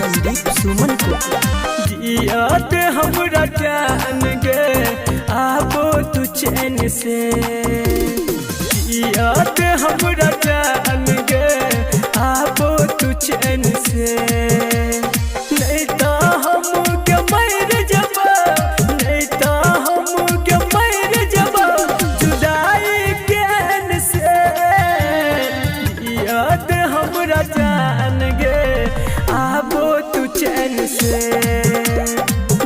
संदीप सुमन को। जियात हमरा जान गे आबो तू चैन से, जियात हमरा जान गे आबो तू चैन से। नहीं तो हम के मर जबा, नहीं तो हम के मर जबा जुदाई ज्ञान से। जियात हमरा जान गे आबो तू चैन से,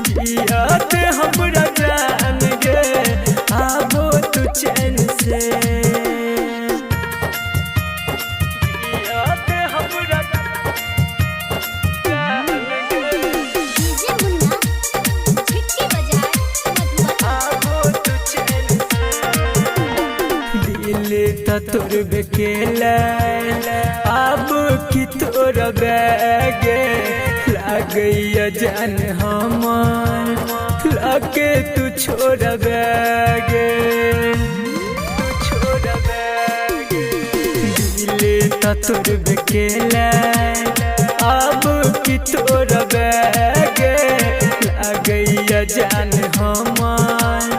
जियात हमरा जान गे आबो तू चैन से। जियात हमरा जान गे आबो तू चैन से। दिल त तोर बेकेला अब की तोर बैगे लागैया जान हमार लाके तू छोड़ बैगे, तू छोड़ बैगे। दिल त तोर बेकेला अब की तोर बैगे लागैया जान हमार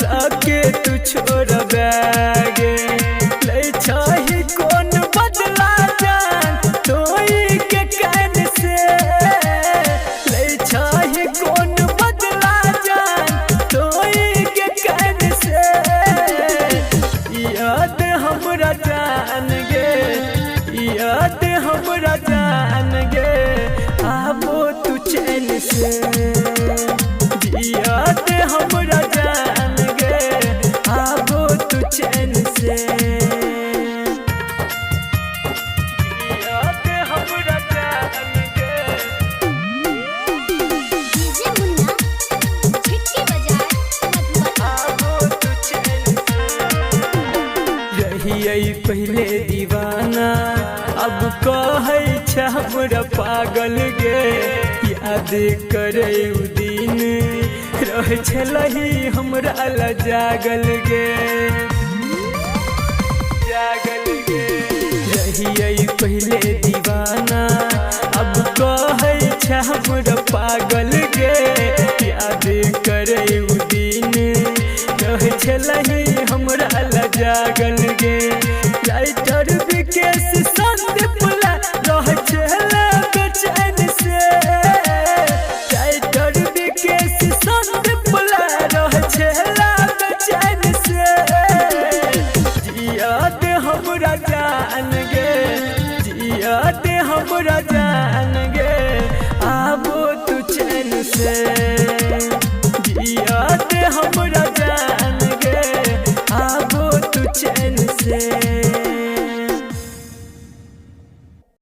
लाके तू छोड़ बैगे। ले चाही कौन बदला जान तोई के कैन से, ले चाही कौन बदला जान तोई के कैन से। याद हमरा जान गे, याद हमरा जान गे आबो तू चैन से। याद हमरा जान गे आबो तू चैन से। याद हमरा जान गे आबो तू चैन से। रहियै पहले दीवाना अब कहै छ हमरा पागल गे। याद करे उ दिन रह छलही हमरा ला जागल गे, जागल गे। रहियै पहले दीवाना अब कहै छ हमरा पागल गे। याद करे उ दिन रह छलही हमरा ला जागल गे। राइटर विकेश संदीप ला रह छला बेचैन से, राइटर विकेश संदीप ला रह छला बेचैन से। जियात हमरा जान गे, जियात हमरा जान गे आबो तू चैन से। जियात हम